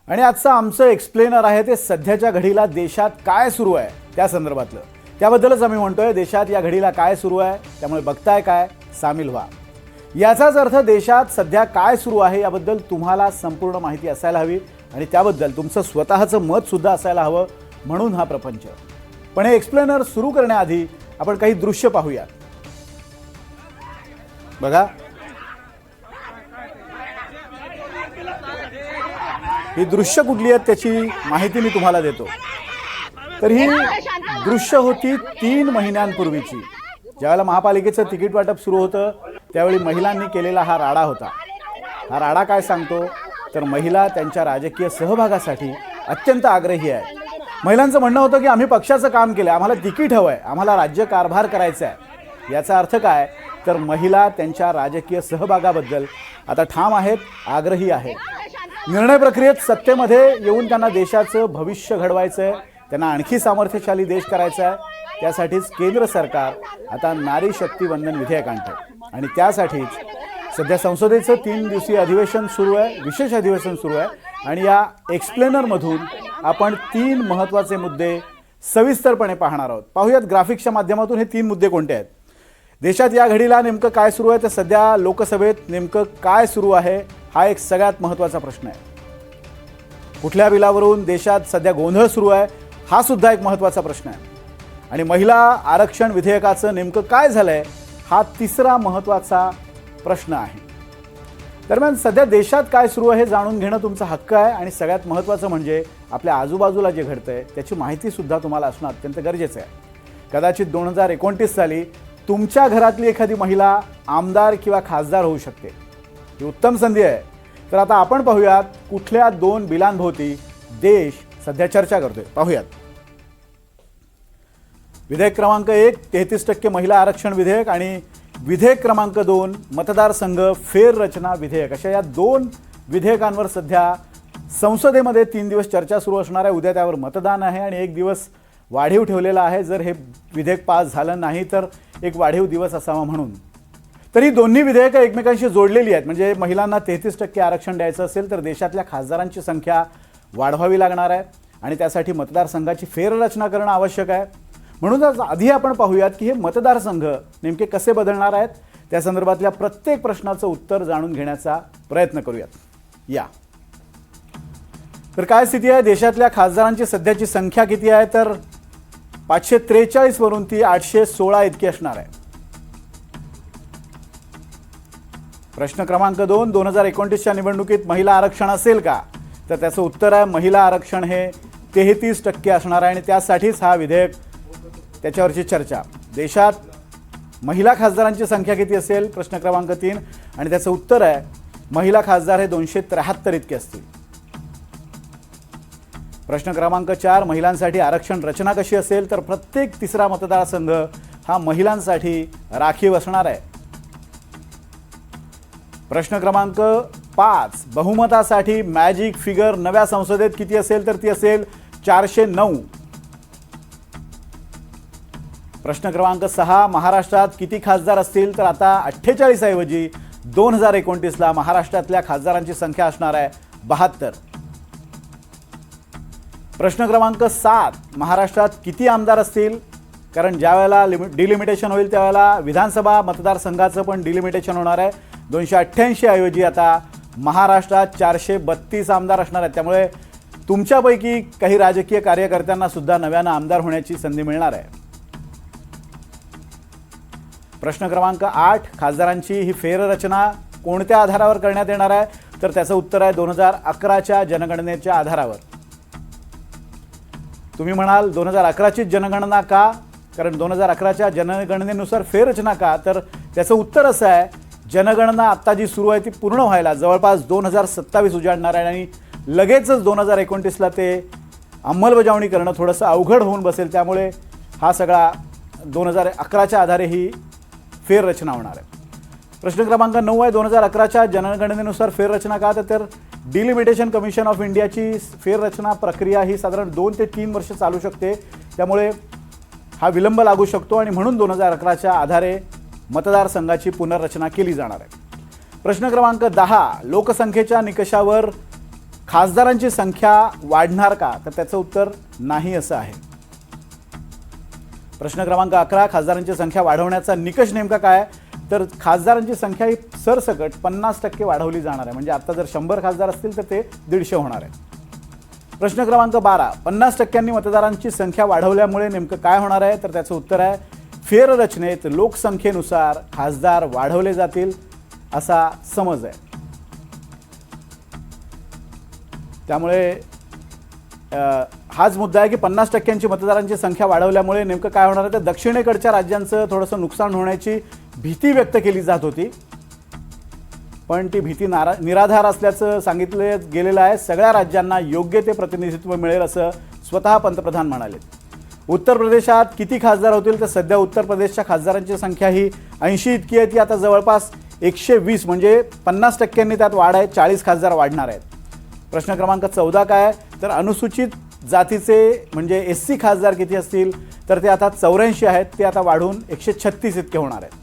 आणि आजचं आमचं एक्सप्लेनर आहे ते सध्याच्या घडीला देशात काय सुरू आहे त्या संदर्भातलं. त्याबद्दलच आम्ही म्हणतोय देशात या घडीला काय सुरू आहे, त्यामुळे बघताय काय, सामील व्हा. याचाच अर्थ देशात सध्या काय सुरू आहे याबद्दल तुम्हाला संपूर्ण माहिती असायला हवी आणि त्याबद्दल तुमचं स्वतःचं मत सुद्धा असायला हवं, म्हणून हा प्रपंच. पण हे एक्सप्लेनर सुरू करण्याआधी आपण काही दृश्य पाहूया. बघा, ही दृश्य कुठली आहेत त्याची माहिती मी तुम्हाला देतो. तर ही दृश्य होती 3 महिन्यांपूर्वीची, ज्यावेळेला महापालिकेचं तिकीट वाटप सुरू होतं त्यावेळी महिलांनी केलेला हा राडा होता. हा राडा काय सांगतो तर महिला त्यांच्या राजकीय सहभागासाठी अत्यंत आग्रही आहे. महिलांचं म्हणणं होतं की आम्ही पक्षाचं काम केलं, आम्हाला तिकीट हवं आहे, आम्हाला राज्य कारभार करायचा आहे. याचा अर्थ काय तर महिला त्यांच्या राजकीय सहभागाबद्दल आता ठाम आहेत, आग्रही आहेत. निर्णय प्रक्रियेत सत्तेमध्ये येऊन त्यांना देशाचं भविष्य घडवायचं आहे, त्यांना आणखी सामर्थ्यशाली देश करायचा आहे. त्यासाठीच केंद्र सरकार आता नारी शक्ती वंदन विधेयक आणतं आणि त्यासाठीच सध्या संसदेचं 3 दिवसीय अधिवेशन सुरू आहे, विशेष अधिवेशन सुरू आहे. आणि या एक्सप्लेनरमधून आपण 3 महत्त्वाचे मुद्दे सविस्तरपणे पाहणार आहोत. पाहूयात ग्राफिक्सच्या माध्यमातून हे 3 मुद्दे कोणते आहेत. देशात या घडीला नेमकं काय सुरू आहे, तर सध्या लोकसभेत नेमकं काय सुरू आहे हा एक सगळ्यात महत्त्वाचा प्रश्न आहे. कुठल्या बिलावरून देशात सध्या गोंधळ सुरू आहे हा सुद्धा एक महत्त्वाचा प्रश्न आहे. आणि महिला आरक्षण विधेयकाचं नेमकं काय झालंय हा तिसरा महत्त्वाचा प्रश्न आहे. दरम्यान सध्या देशात काय सुरू आहे हे जाणून घेणं तुमचा हक्क आहे आणि सगळ्यात महत्त्वाचं म्हणजे आपल्या आजूबाजूला जे घडतंय त्याची माहिती सुद्धा तुम्हाला असणं अत्यंत गरजेचं आहे. कदाचित 2029 साली तुमच्या घरातली एखादी महिला आमदार किंवा खासदार होऊ शकते. ही उत्तम संधी आहे. तर आता आपण पाहूयात कुठल्या 2 बिलांभोवती देश सध्या चर्चा करतोय. पाहूयात. विधेयक क्रमांक 1 33% महिला आरक्षण विधेयक आणि विधेयक क्रमांक 2 मतदारसंघ फेररचना विधेयक, अशा या 2 विधेयकांवर सध्या संसदेमध्ये 3 दिवस चर्चा सुरू असणार आहे. उद्या त्यावर मतदान आहे आणि 1 दिवस वाढीव ठेवलेला आहे. जर हे विधेयक पास झालं नाही तर एक वाढीव दिवस असावा म्हणून. तर ही दोन्ही विधेयकं एकमेकांशी जोडलेली आहेत. म्हणजे महिलांना 33% आरक्षण द्यायचं असेल तर देशातल्या खासदारांची संख्या वाढवावी लागणार आहे आणि त्यासाठी मतदारसंघाची फेररचना करणं आवश्यक आहे. म्हणूनच आधी आपण पाहूयात की हे मतदारसंघ नेमके कसे बदलणार आहेत, त्या संदर्भातल्या प्रत्येक प्रश्नाचं उत्तर जाणून घेण्याचा प्रयत्न करूयात. या तर काय स्थिती आहे, देशातल्या खासदारांची सध्याची संख्या किती आहे तर 543 वरून ती 816 इतकी असणार आहे. प्रश्न क्रमांक 2 2029च्या निवडणुकीत महिला आरक्षण असेल का, तर त्याचं उत्तर आहे महिला आरक्षण हे 33% असणार आहे आणि त्यासाठीच हा विधेयक, त्याच्यावरची चर्चा. देशात महिला खासदारांची संख्या किती असेल प्रश्न क्रमांक 3 आणि त्याचं उत्तर आहे महिला खासदार हे 273 इतके असतील. प्रश्न क्रमांक 4 महिलांसाठी आरक्षण रचना कशी असेल तर प्रत्येक तिसरा मतदारसंघ हा महिलांसाठी राखीव असणार आहे. प्रश्न क्रमांक 5 बहुमतासाठी मॅजिक फिगर नव्या संसदेत किती असेल तर ती असेल 409. प्रश्न क्रमांक 6 महाराष्ट्रात किती खासदार असतील तर आता 48 ऐवजी 2029ला महाराष्ट्रातल्या खासदारांची संख्या असणार आहे 72. प्रश्न क्रमांक 7 महाराष्ट्रात किती आमदार असतील, कारण ज्या वेळेला डिलिमिटेशन होईल त्यावेळेला विधानसभा मतदारसंघाचं पण डिलिमिटेशन होणार आहे. 288 ऐवजी आता महाराष्ट्रात 432 आमदार असणार आहेत. त्यामुळे तुमच्यापैकी काही राजकीय कार्यकर्त्यांना सुद्धा नव्यानं आमदार होण्याची संधी मिळणार आहे. प्रश्न क्रमांक 8 खासदारांची ही फेररचना कोणत्या आधारावर करण्यात येणार आहे तर त्याचं उत्तर आहे 2011च्या जनगणनेच्या आधारावर. तुम्ही म्हणाल 2011ची जनगणना का, कारण 2011च्या जनगणनेनुसार फेररचना का, तर त्याचं उत्तर असं आहे जनगणना आत्ता जी सुरू आहे ती पूर्ण व्हायला जवळपास 2027 उजाडणार आहे आणि लगेचच 2029ला ते अंमलबजावणी करणं थोडंसं अवघड होऊन बसेल. त्यामुळे हा सगळा 2011च्या आधारे ही फेररचना होणार आहे. प्रश्न क्रमांक 9 आहे 2011च्या जनगणनेनुसार फेररचना का, तर डिलिमिटेशन कमिशन ऑफ इंडियाची फेररचना प्रक्रिया ही साधारण 2 ते 3 वर्ष चालू शकते. त्यामुळे हा विलंब लागू शकतो आणि म्हणून 2011च्या आधारे मतदारसंघाची पुनर्रचना केली जाणार आहे. प्रश्न क्रमांक 10 लोकसंख्येच्या निकषावर खासदारांची संख्या वाढणार का, तर त्याचं उत्तर नाही असं आहे. प्रश्न क्रमांक 11, खासदारांची संख्या वाढवण्याचा निकष नेमका काय, तर खासदारांची संख्या ही सरसकट 50% वाढवली जाणार आहे. म्हणजे आता जर 100 खासदार असतील तर ते 150 होणार आहे. प्रश्न क्रमांक 12, 50% मतदारांची संख्या वाढवल्यामुळे नेमकं काय होणार आहे, तर त्याचं उत्तर आहे फेररचनेत लोकसंख्येनुसार खासदार वाढवले जातील असा समज आहे. त्यामुळे हाच मुद्दा आहे की 50% मतदारांची संख्या वाढवल्यामुळे नेमकं काय होणार आहे, तर दक्षिणेकडच्या राज्यांचं थोडंसं नुकसान होण्याची भीती व्यक्त केली जात होती, पण ती भीती निराधार असल्याचं सांगितलं गेलेलं आहे. सगळ्या राज्यांना योग्य ते प्रतिनिधित्व मिळेल असं स्वतः पंतप्रधान म्हणाले. उत्तर प्रदेशात किती खासदार होतील, तर सध्या उत्तर प्रदेशच्या खासदारांची संख्या ही 80 इतकी आहे. ती आता जवळपास 120, म्हणजे 50%नी त्यात वाढ आहे. 40 खासदार वाढणार आहेत. प्रश्न क्रमांक 14 काय, तर अनुसूचित जातीचे म्हणजे SC खासदार किती असतील, तर ते आता 84 आहेत. ते आता वाढून 136 इतके होणार आहेत.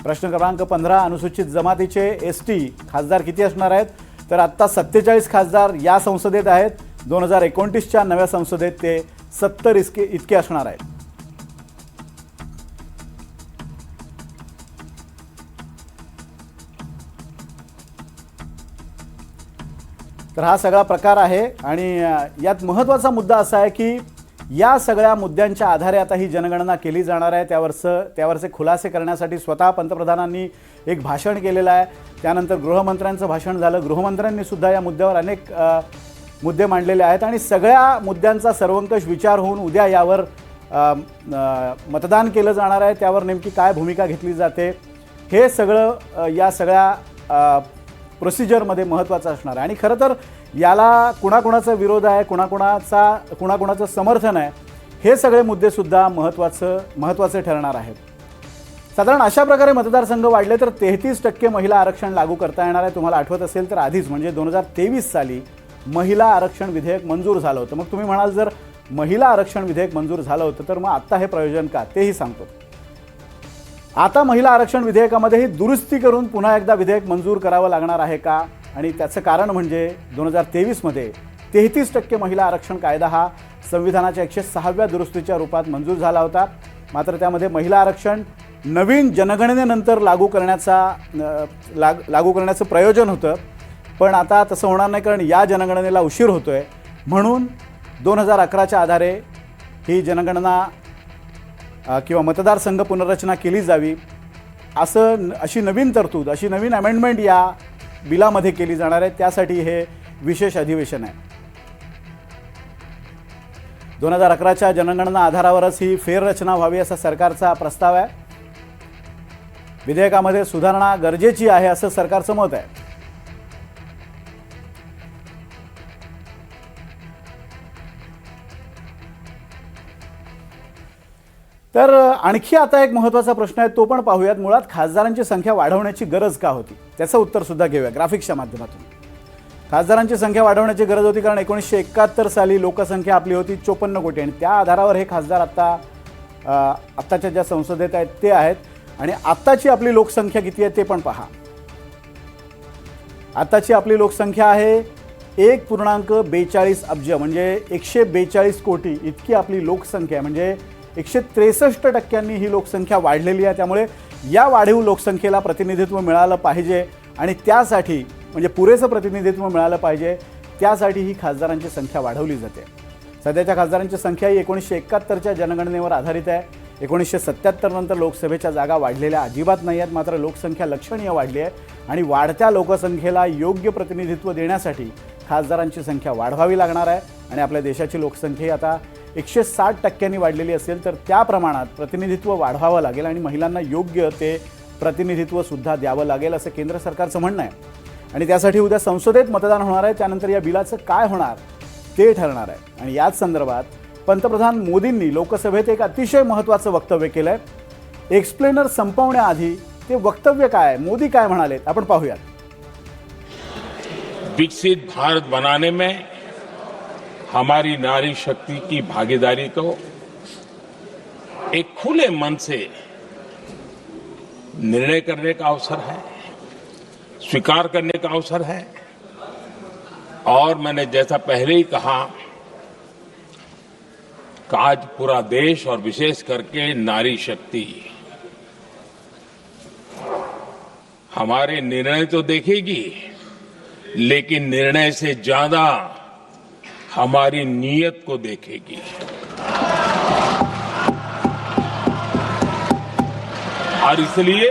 प्रश्न क्रमांक 15, अनुसूचित जमातीचे ST खासदार किती असणार आहेत, तर आत्ता 47 खासदार या संसदेत आहेत. 2029च्या नव्या संसदेत ते 70 इतके असणार आहेत. तर हा सगळा प्रकार आहे आणि यात महत्त्वाचा मुद्दा असा आहे की या सगळ्या मुद्द्यांच्या आधारे आता ही जनगणना केली जाणार आहे. त्यावरचे खुलासे करण्यासाठी स्वतः पंतप्रधानांनी एक भाषण केलेलं आहे. त्यानंतर गृहमंत्र्यांचं भाषण झालं. गृहमंत्र्यांनी सुद्धा या मुद्द्यावर अनेक मुद्दे मांडलेले आहेत आणि सगळ्या मुद्द्यांचा सर्वंकष विचार होऊन उद्या यावर मतदान केलं जाणार आहे. त्यावर नेमकी काय भूमिका घेतली जाते हे सगळं या सगळ्या प्रोसिजरमध्ये महत्त्वाचं असणार आहे. आणि खरं तर याला कुणाकुणाचा विरोध आहे, कुणाकुणाचं समर्थन आहे, हे सगळे मुद्देसुद्धा महत्त्वाचे ठरणार आहेत. साधारण अशा प्रकारे मतदारसंघ वाढले तर 33% महिला आरक्षण लागू करता येणार आहे. तुम्हाला आठवत असेल तर आधीच म्हणजे 2023 साली महिला आरक्षण विधेयक मंजूर झालं होतं. मग तुम्ही म्हणाल जर महिला आरक्षण विधेयक मंजूर झालं होतं तर मग आत्ता हे प्रयोजन का, तेही सांगतो. आता महिला आरक्षण विधेयकामध्ये ही दुरुस्ती करून पुन्हा एकदा विधेयक मंजूर करावं लागणार आहे का, आणि त्याचं कारण म्हणजे 2023मध्ये 33% महिला आरक्षण कायदा हा संविधानाच्या 106व्या दुरुस्तीच्या रूपात मंजूर झाला होता. मात्र त्यामध्ये महिला आरक्षण नवीन जनगणनेनंतर लागू करण्याचं प्रयोजन होतं, पण आता तसं होणार नाही कारण या जनगणनेला उशीर होतोय. म्हणून 2011च्या आधारे ही जनगणना किंवा मतदारसंघ पुनर्रचना केली जावी अशी नवीन तरतूद, अशी नवीन अमेंडमेंट या बिलामध्ये केली जाणार आहे. त्यासाठी हे विशेष अधिवेशन आहे. 2011च्या जनगणना आधारावरच ही फेररचना व्हावी असा सरकारचा प्रस्ताव आहे. विधेयकामध्ये सुधारणा गरजेची आहे असं सरकारचं मत आहे. तर आणखी आता एक महत्त्वाचा प्रश्न आहे, तो पण पाहूयात. मुळात खासदारांची संख्या वाढवण्याची गरज का होती त्याचं उत्तर सुद्धा घेऊया ग्राफिक्सच्या माध्यमातून. खासदारांची संख्या वाढवण्याची गरज होती कारण 1971 साली लोकसंख्या आपली होती 54 कोटी आणि त्या आधारावर हे खासदार आत्ताच्या ज्या संसदेत आहेत ते आहेत. आणि आत्ताची आपली लोकसंख्या किती आहे ते पण पहा. आत्ताची आपली लोकसंख्या आहे 1.42 अब्ज, म्हणजे 142 कोटी इतकी आपली लोकसंख्या आहे. म्हणजे 163% ही लोकसंख्या वाढलेली आहे. त्यामुळे या वाढीव लोकसंख्येला प्रतिनिधित्व मिळालं पाहिजे आणि त्यासाठी म्हणजे पुरेसं प्रतिनिधित्व मिळालं पाहिजे, त्यासाठी ही खासदारांची संख्या वाढवली जाते. सध्याच्या खासदारांची संख्या ही 1971च्या जनगणनेवर आधारित आहे. 1977 नंतर लोकसभेच्या जागा वाढलेल्या अजिबात नाही आहेत, मात्र लोकसंख्या लक्षणीय वाढली आहे आणि वाढत्या लोकसंख्येला योग्य प्रतिनिधित्व देण्यासाठी खासदारांची संख्या वाढवावी लागणार आहे. आणि आपल्या देशाची लोकसंख्या ही आता 160% वाढलेली असेल तर त्या प्रमाणात प्रतिनिधित्व वाढवावं लागेल आणि महिलांना योग्य ते प्रतिनिधित्व सुद्धा द्यावं लागेल असं केंद्र सरकारचं म्हणणं आहे. आणि त्यासाठी उद्या संसदेत मतदान होणार आहे. त्यानंतर या बिलाचं काय होणार ते ठरणार आहे. आणि याच संदर्भात पंतप्रधान मोदींनी लोकसभेत एक अतिशय महत्त्वाचं वक्तव्य केलं आहे. एक्सप्लेनर संपवण्याआधी ते वक्तव्य काय, मोदी काय म्हणालेत आपण पाहूयात. विकसित भारत बनाने में हमारी नारी शक्ति की भागीदारी को एक खुले मन से निर्णय करने का अवसर है, स्वीकार करने का अवसर है और मैंने जैसा पहले ही कहा कि आज पूरा देश और विशेष करके नारी शक्ति हमारे निर्णय तो देखेगी, लेकिन निर्णय से ज्यादा हमारी नीयत को देखेगी। और इसलिए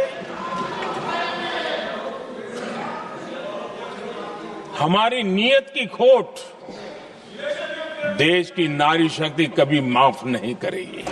हमारी नीयत की खोट देश की नारी शक्ति कभी माफ नहीं करेगी।